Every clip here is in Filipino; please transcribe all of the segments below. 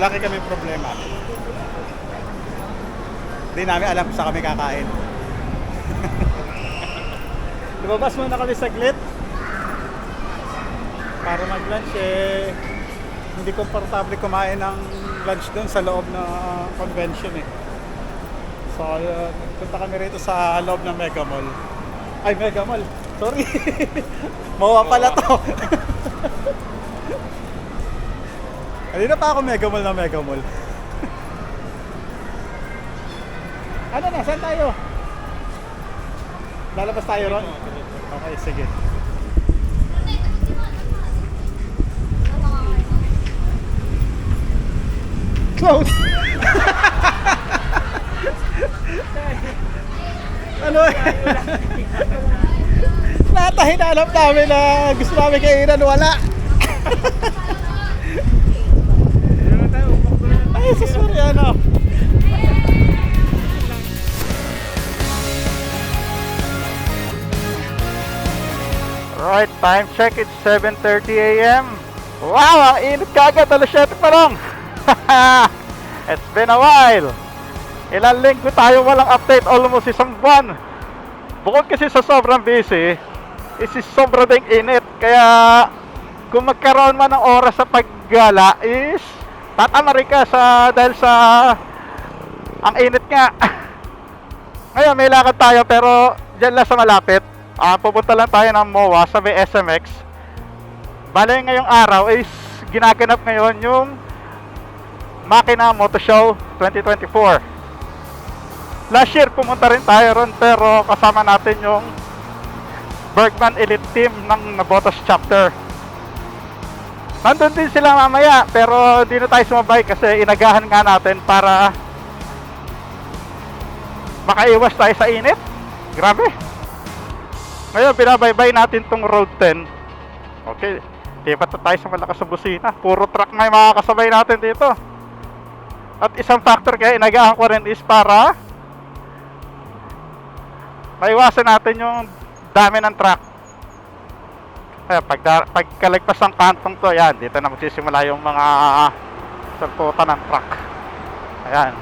Laki kami problema. Hindi namin alam kung saan kami kakain. Lumabas muna kami saglit para mag-lunch eh. Hindi komportable kumain ng lunch doon sa loob ng convention eh. So, punta kami rito sa loob ng Mega Mall. Ay, Mega Mall. Sorry. Mawa pala to. Kanina pa ako Mega Mall na Mega Mall. Ano na? Saan tayo? Lalabas tayo ron? Okay, sige. Close! Ano eh? Lahat na hinanap namin na gusto namin kainan, wala. Ay, susuri ano. Right, time check, it's 7:30 AM. Wow, ang init kagad, alas 7 pa lang. It's been a while. Ilang linggo tayo walang update, almost isang buwan. Bukod kasi sa sobrang busy, sobra ding init. Kaya kung magkaroon man ng oras sa paggala is tatamari ka dahil sa ang init nga. Ngayon may lakad tayo pero dyan lang sa malapit. Pupunta lang tayo ng MOA sa may SMX. Bale ngayong araw is ginaganap ngayon yung Makina Moto Show 2024. Last year pumunta rin tayo ron pero kasama natin yung Bergman Elite Team ng Nabotas Chapter. Nandun din sila mamaya pero hindi na tayo sumabay kasi inagahan nga natin para makaiwas tayo sa init. Grabe. Ngayon binabaybay natin tong Road 10. Okay, lipat na tayo sa malakas na busina. Puro truck na yung makakasabay natin dito. At isang factor kaya inagahan ko rin is para maiwasan natin yung dami ng truck. Kaya pagkalagpas ng kantong to, yan, dito na magsisimula yung mga salputan ng truck. Ayan.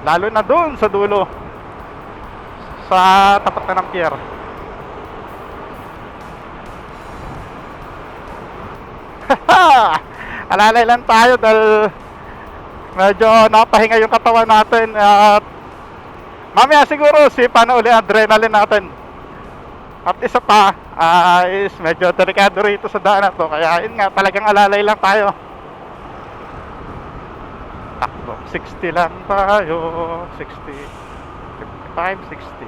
Lalo na dun sa dulo. Sa tapat na ng pier. Alalay lang tayo dahil medyo napahinga yung katawan natin at mamaya siguro sipa na uli adrenaline natin. At isa pa is medyo delikado rito sa daan na to, kaya yun nga, talagang alalay lang tayo. Takbo 60 lang tayo, 60, 55, 60.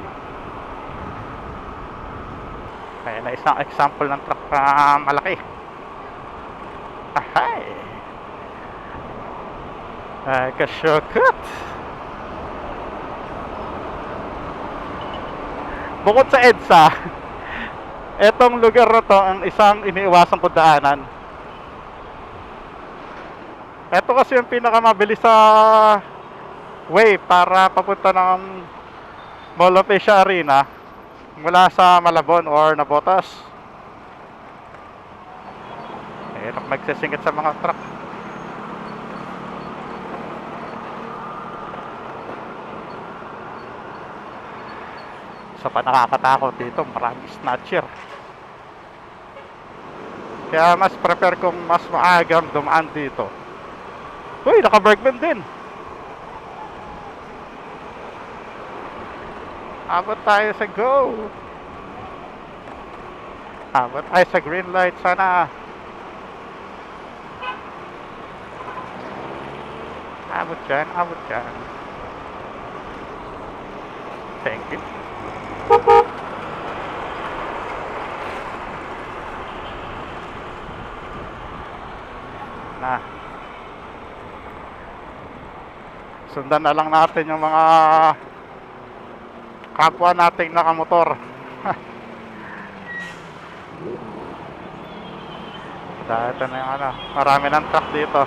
Kaya na isang example ng truck na malaki. Ahay! Ay, kasyokot! Bukod sa EDSA, etong lugar na to ang isang iniiwasan ko daanan. Eto kasi yung pinakamabilis sa way para papunta ng Mall of Asia Arena mula sa Malabon or Nabotas. Hirap magsisingit sa mga truck. Sa pa nakakatakot dito, maraming snatcher. Kaya mas prepare kong mas maagang dumaan dito. Uy, naka-Bergman din. Abot tayo sa go. Abot tayo sa green light sana. Abot dyan, abot dyan. Thank you. Na. Sundan na lang natin yung mga kapwa nating nakamotor. Dahil ito na yung ano, marami ng truck dito.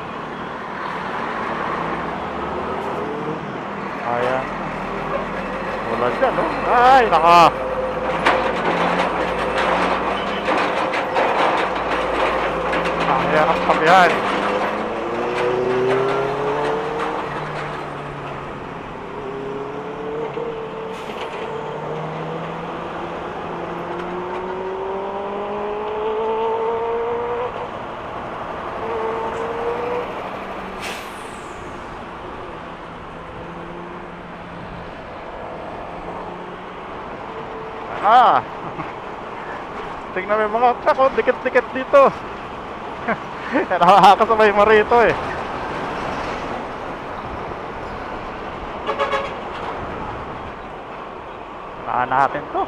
Ayan. Wala siya, no? Ay, naka. Ang hirap sabihan. Ah. Tingnan mo yung mga truck, oh, dikit-dikit dito. Nakakasabay mo rito eh. Saan natin to?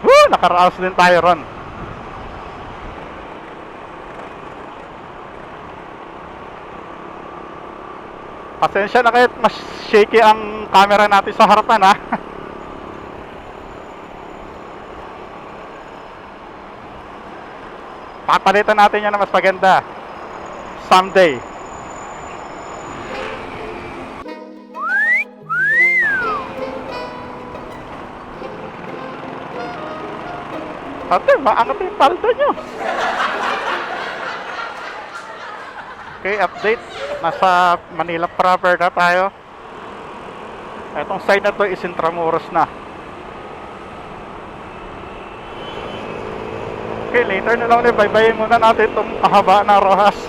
Woo! Nakaraos din tayo ron. Pasensya na kahit mas shaky ang camera natin sa harapan ha. Papalitan natin yan na mas maganda someday. Ate, maangat yung paldo nyo. Okay, update. Nasa Manila proper na tayo. Itong side na to is Intramuros na. Okay, later na lang ulit. Bye-bye muna natin itong kahaba na Rojas.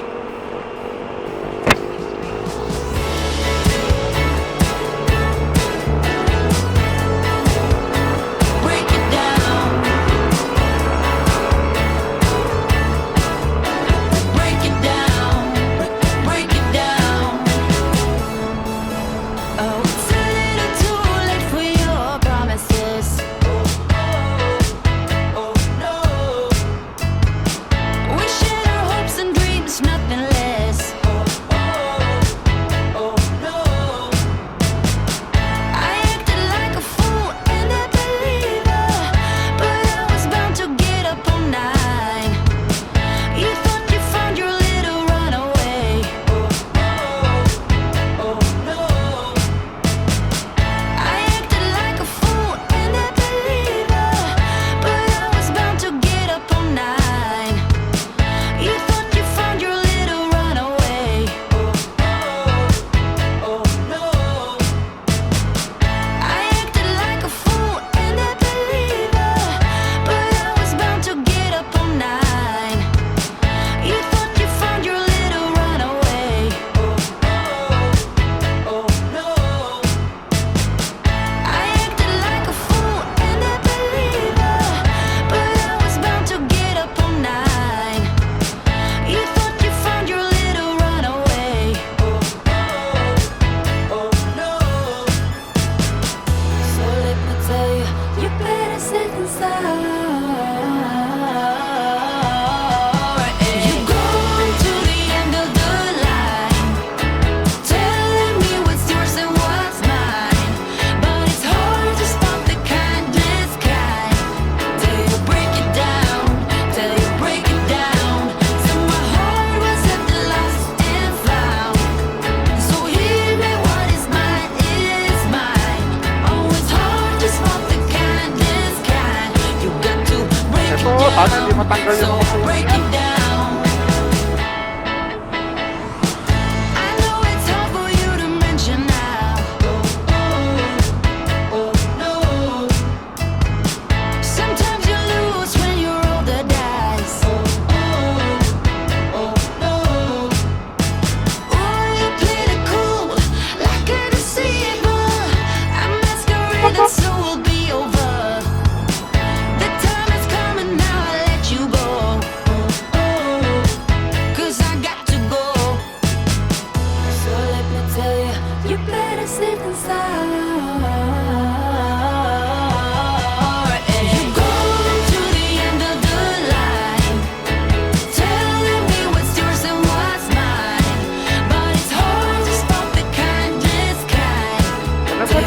Sana hindi matanggal yung mga puso.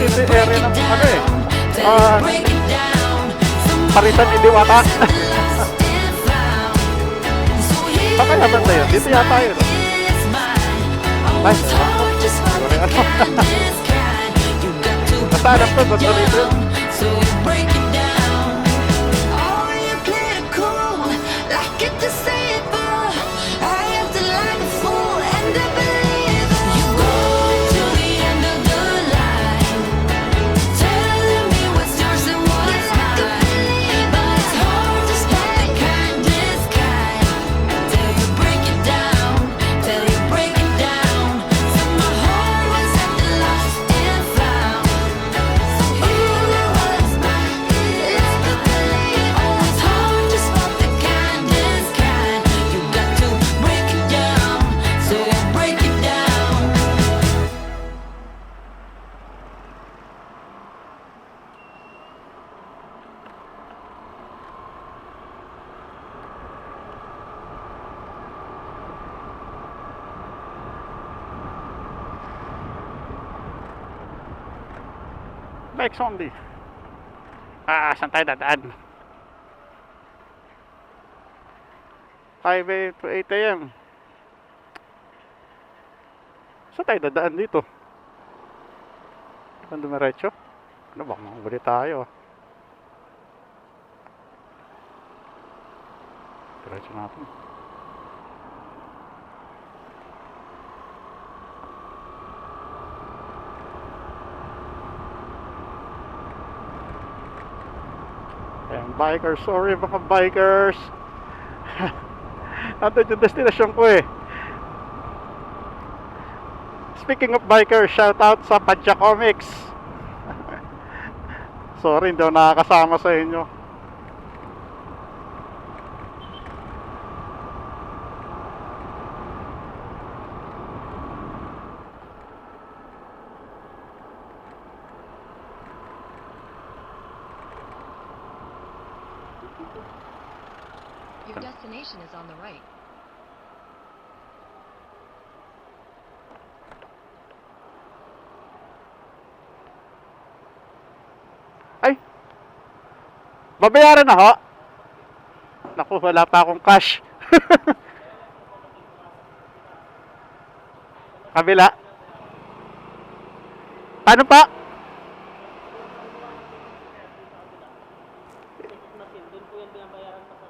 Dito yung area ng ano eh Parisan Indiwata. Saan kaya banda yun? Dito yata yun. Ay, basta alam ko, basta rito yun. Bikes only. Saan tayo dadaan? 5 a.m. to 8 a.m. Saan tayo dadaan dito? Saan dumiretso? Ano ba? Makabali tayo. Diretso natin. Ayan, bikers. Sorry mga bikers. Nandun yung destination ko eh. Speaking of bikers, shout out sa Padja Comics. Sorry, hindi ako nakakasama sa inyo. Your destination is on the right. Ay! Babayaran na ho? Naku, wala pa akong cash. Kabila. Paano pa?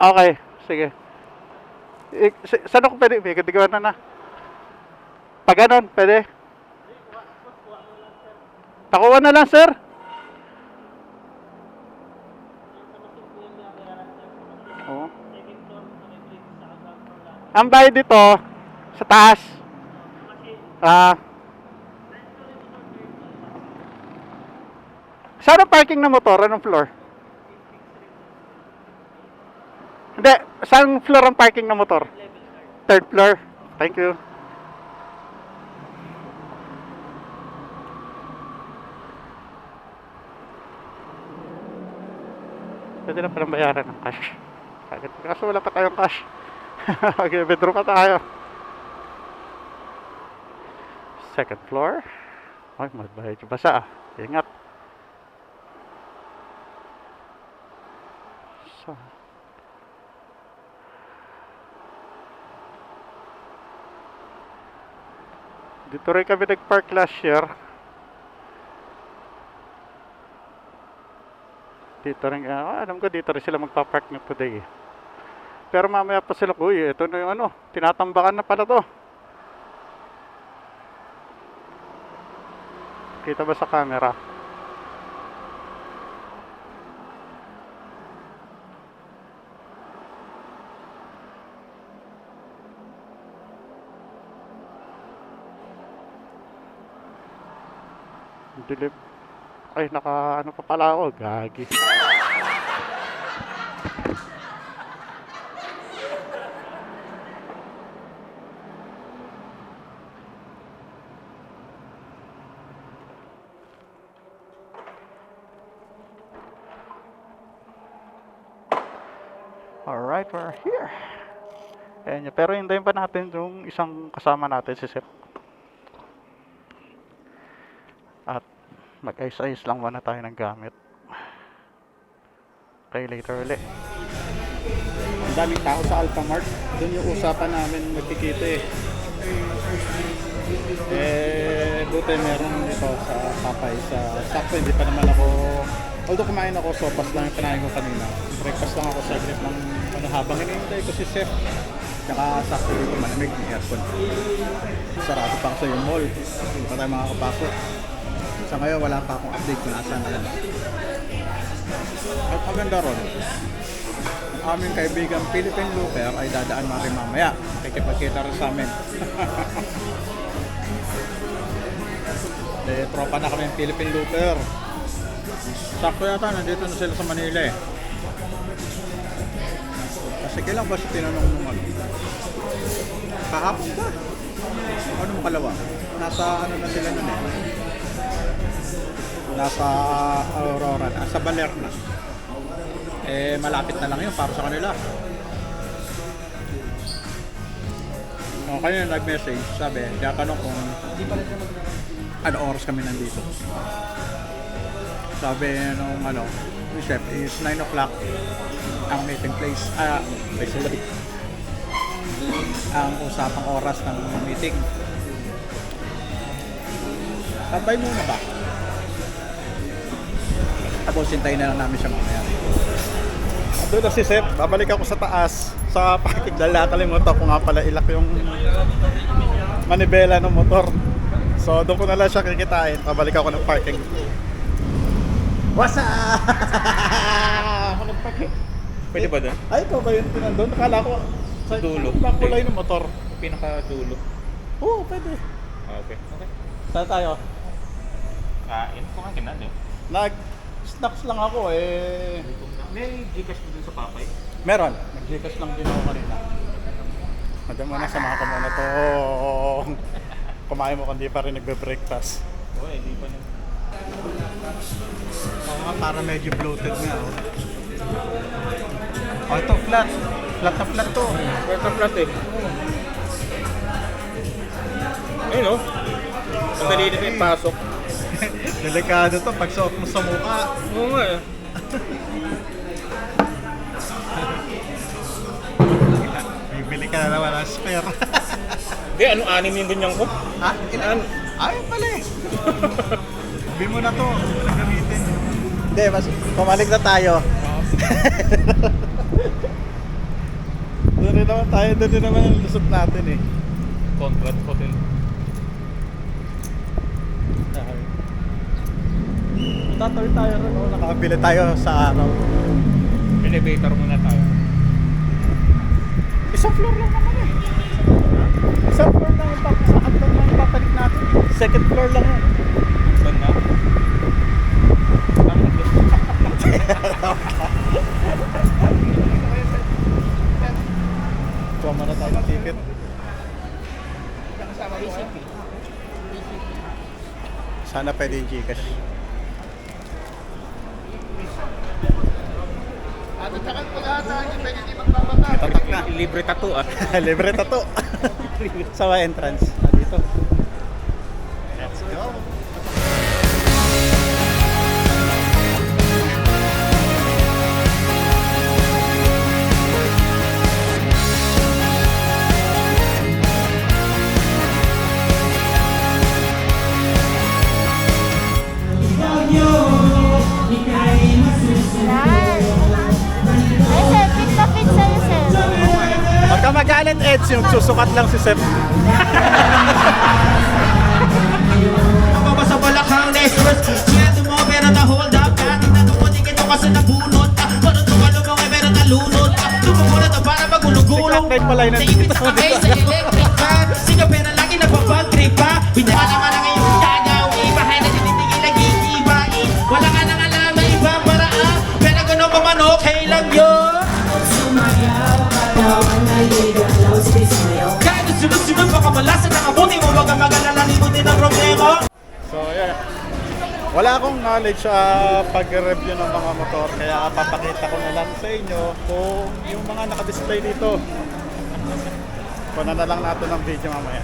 Okay, sige. Saan ako pwede? May katigawan na. Pag ganon, pwede? Pakuha na lang, sir. Oo. Ang bayad dito, sa taas. Saan ang parking ng motor? Anong floor? Hindi, saan floor ang parking ng motor? Third floor. Thank you. Pwede na palang bayaran ng cash. Kaso wala pa tayong cash. Okay, withdraw pa tayo. Second floor. Ay, magbayad yung basa. Ingat. So, dito rin kami nag-park last year. Dito rin, alam ko dito rin sila magpa-park na today. Pero mamaya pa sila, uy, ito na yung ano, tinatambakan na pala to. Kita ba sa camera? Dilim. Ay, naka ano pa pala ako, gagi. Alright, we're here. Ayan, pero hintayin pa natin yung isang kasama natin, si Sir. At mag-ayos-ayos lang muna tayo ng gamit. Okay, later ulit. Ang daming tao sa Alphamart. Doon yung usapan namin magkikita eh. Buti meron dito sa Papay. Sakto, hindi pa naman ako... Although kumain ako, sopas lang yung kinain ko kanina. Breakfast lang ako saglit ng habang hinihintay ko si Chef. Tsaka sakto dito malamig ng aircon. Sarado pa kasi yung mall. Hindi pa tayo makakapasok. Sa ngayon wala pa akong update kung nasaan na. At maganda ron, ang aming kaibigang Philippine Looper ay dadaan rin mamaya. Kikipagkita rin sa amin. Tropa na kami yung Philippine Looper. Sakto yata, nandito na sila sa Manila eh. Kasi kailan ba siya tinanong nung ano? Kahapon ba? Ano makalawa? Nasa ano na sila nun eh? Nasa Aurora na, sa Baler na. Malapit na lang yun para sa kanila. Kaya nag-message, sabi, kaya tanong kung ano oras kami nandito. Sabi nung ano, ni chef is 9 o'clock ang meeting place. Ang usapang oras ng meeting. Tambay muna ba? Tapos hintayin na lang namin siya mamaya. Doon na si Seth, babalik ako sa taas sa parking dahil nakalimutan ko nga pala ilak yung manibela ng motor. So doon ko na lang siya kikitain, babalik ako ng parking. What's up? Ako nagparking. Pwede ba doon? Ay, ikaw ba yun pinandun? Nakala ko sa Dulo. ibang kulay ng motor. Pinakadulo. Oo, pwede. Okay. Okay. Saan tayo? Kain ko nga kinaan eh. Nag-snacks lang ako eh. May Gcash mo dun sa Papay? Meron. Nag-Gcash lang din ako kanina. Madam mo na, samahan ko muna to. Kumain mo kundi pa rin nagbe-breakfast. Oo, hindi pa na. Oo nga, para medyo bloated nga. Oh, ito flat. Flat na flat to. Pwede flat eh. Ayun o. Ang dali na yung pasok. Delikado to pag suot mo sa mukha. Oo nga eh. Bibili ka na naman ng spare. Hindi, anong anim yung ganyan ko? Ha? Ilan? Ayun pala eh. Sabi mo na to. Gamitin. Hindi, mas pumalik na tayo. Doon rin naman tayo. Doon rin naman ang lusot natin eh. Conrad Hotel. Tatawid tayo rin. Oh. Nakabili tayo sa araw. Elevator muna tayo. Isang floor lang naman eh. Isang floor lang yung sa hagdan lang yung papalik natin. Second floor lang yan. Saan na? Kuha muna tayo ng ticket. Sana pwede yung Gcash. Tatak na. Libre tattoo ah. Libre tato. Sa entrance. Dito. Let's go. Ay, sir, fit na fit sa'yo, sir. Pagka magalit Eds, yung susukat lang si Seth. Mababa sa balakhang neighbors Sweldo mo pero na-hold up ka Tinatumunin ito kasi nabunot ka Marunong ka lumang pero nalunod ka Tumumunod ka para magulog-gulong Black light pala yun Sa nandito. ipit sa kape sa electric fan Siga pero lagi napapag-trip pa Hindi ka naman ang iyong gagawin Bahay na tinitigil nag-iibain Wala ka nang alam na ibang paraan Pero gano'n pa man okay lang yun Kahit sunod-sunod baka malasan ang abuti mo Wag kang mag-alala limutin ang problema So, yeah. Wala akong knowledge sa pag-review ng mga motor kaya papakita ko na lang sa inyo kung yung mga naka-display dito. Kunan na lang natin ng video mamaya.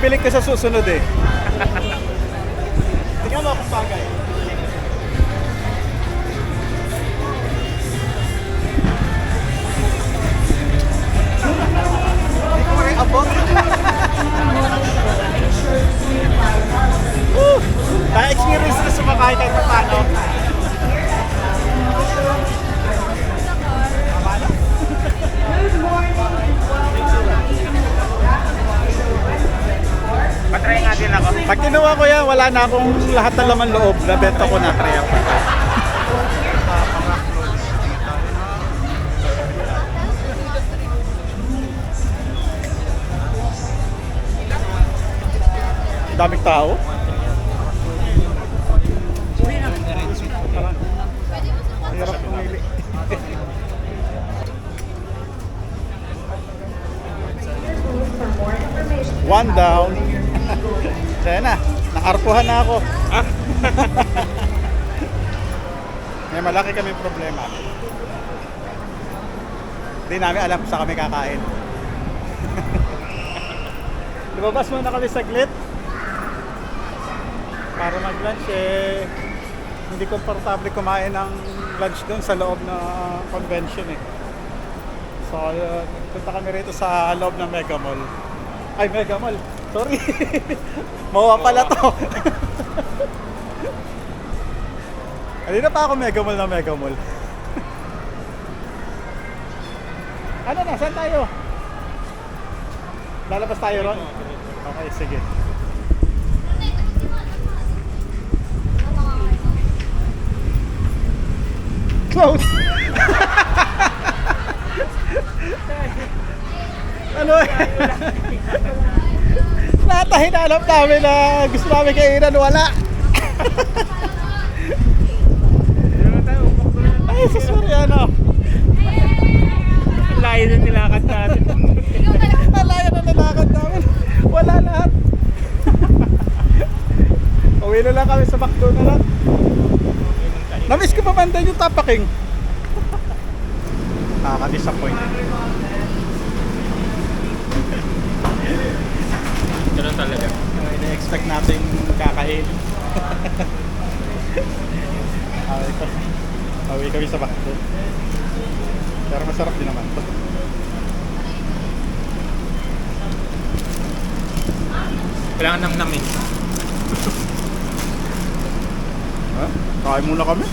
Bibili ka sa susunod eh. Tingnan mo kung bagay. Hindi ko rin abot. Na-experience na sumakay kahit pa paano. Tama na? Patry natin ako. Pag kinuha ko yan, wala na akong lahat ng laman loob. Nabenta ko na. Try ako. Daming tao. Hirap pumili. One down. Kaya na, nakarpuhan na ako. May malaki kami problema. Hindi namin alam kung saan kami kakain. Lumabas muna kami saglit para mag-lunch eh. Hindi komportable kumain ng lunch doon sa loob ng convention eh. So, punta kami rito sa loob ng Mega Mall. Ay, Mega Mall. Sorry. Mawa pala to. Kanina pa ako Mega Mall na Mega Mall. Ano na? Saan tayo? Lalabas tayo ron? Okay, sige. Close! Ano eh? Lahat na hinanap namin na gusto namin kainan, wala. Ay, sa Soriano. Layo na nilakad natin. Ang layo na nilakad namin. Wala lahat. Uwi na lang kami sa McDo na lang. Namiss ko pa man din yung tapaking. Nakaka-disappoint. Ganun talaga. Ina-expect natin kakain. Awi kami sa McDo. Pero masarap din naman to. Kailangan nang namin. Ha? Kain muna kami.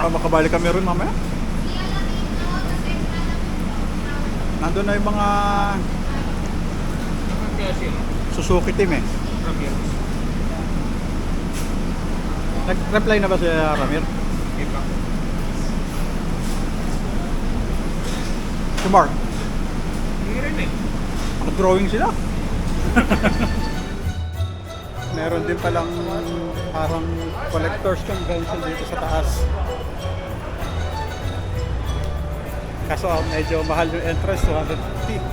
Makabalik kami rin mamaya. Nandun na yung mga Suzuki team eh. Nag-reply na ba si Ramir? Si Mark? Hindi rin eh. Drawing sila. Meron din palang parang collector's convention dito sa taas. Kaso medyo mahal yung entrance, 250.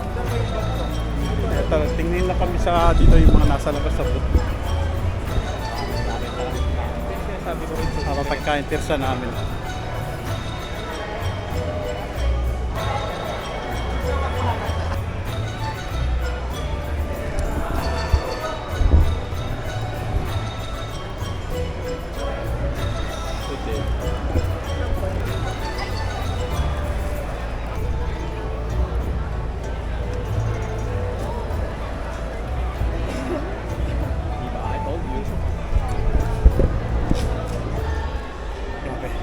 Ito, tingnan lang kami sa dito yung mga nasa labas sa booth. Para pagka-intersa namin.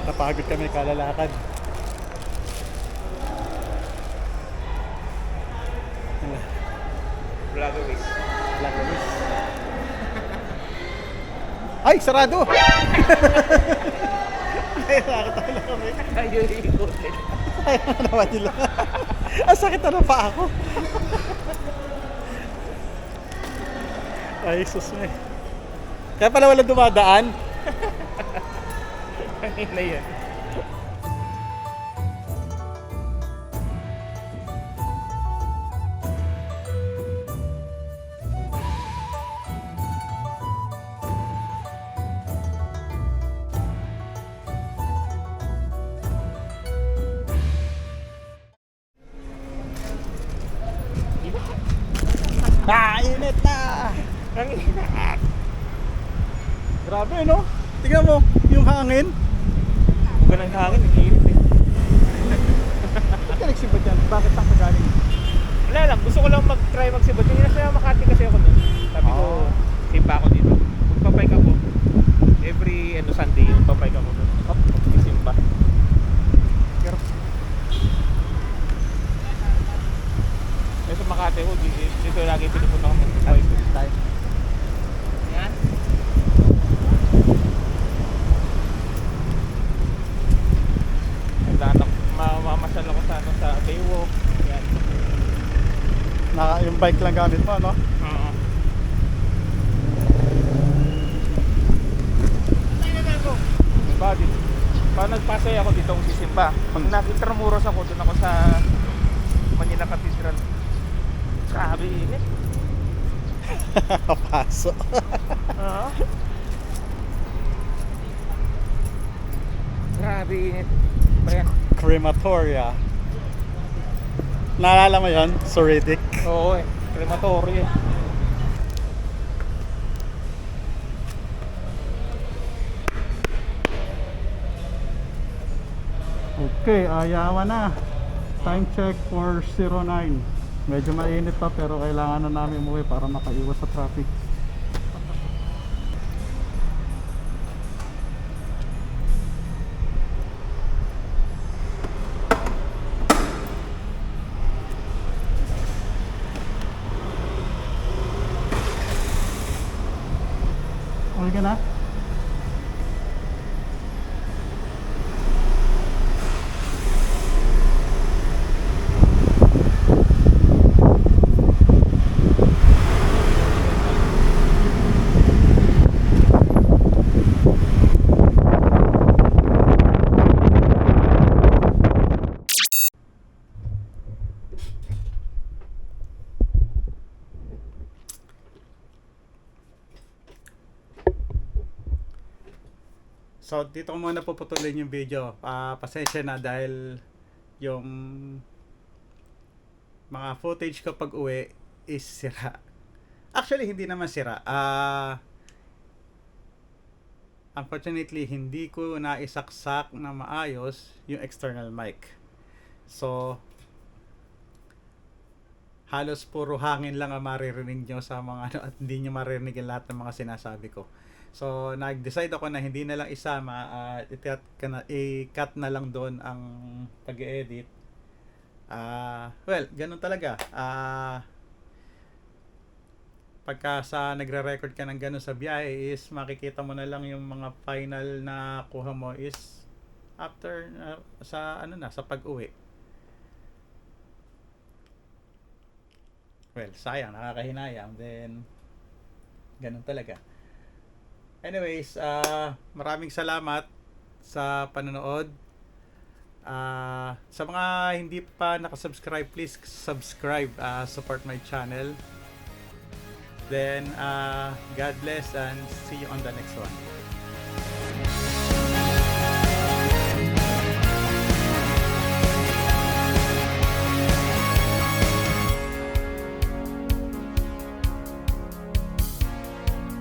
Napagod kami kalalakad. Vlogawis. Ay, sarado! Ay, nakakatawa lang kami. Ayaw ikutin. Ay, ano naman nila. Ang sakit na pa ako. Ay, sus me. Kaya pala walang dumadaan. Kanina yan. Init na! Ang init. Grabe, no? Tingnan mo, yung hangin. Huwag ka ng hangin, ang init eh. Ba't ka nagsibad yan? Bakit ang pagaling? Wala lang, gusto ko lang mag-try magsibad. Yung nasa Makati kasi ako nun. Sabi ko, simpa ako dito. Magpapike ako. Every Sunday, magpapike ako nun. Magsisimba. Pero, sa Makati ko, dito lagi pinupunta ako magpapike. Tayo. Yan. Mamamasal ako sa Baywalk. Yan. Yung bike lang gamit mo, no? Oo. Body. Pag nagpasay ako dito kung sisimba, pag nag-intramuros ako, doon ako sa Manila Cathedral. Grabe init. Paso. Oo. Grabe init. Ayan. Crematoria. Naalala mo yun? Soridic. Oo eh. Crematory eh. Okay, ayawa na. Time check for 09. Medyo mainit pa pero kailangan na namin umuwi para makaiwas sa traffic. Okay ka na? So, dito ko muna puputulin yung video. Pasensya na dahil yung mga footage ko pag uwi is sira. Actually, hindi naman sira. Unfortunately, hindi ko naisaksak na maayos yung external mic. So, halos puro hangin lang ang maririnig nyo sa mga ano, at hindi nyo maririnig yung lahat ng mga sinasabi ko. So, nag-decide ako na hindi na lang isama, i-cut na lang doon ang pag-edit. Well, ganun talaga. Pagka nagre-record ka ng ganun sa biyahe is makikita mo na lang yung mga final na kuha mo is after sa pag-uwi. Well, sayang, nakakahinayang. Then, ganun talaga. Anyways, maraming salamat sa panonood. Sa mga hindi pa nakasubscribe, please subscribe, support my channel. Then, God bless and see you on the next one.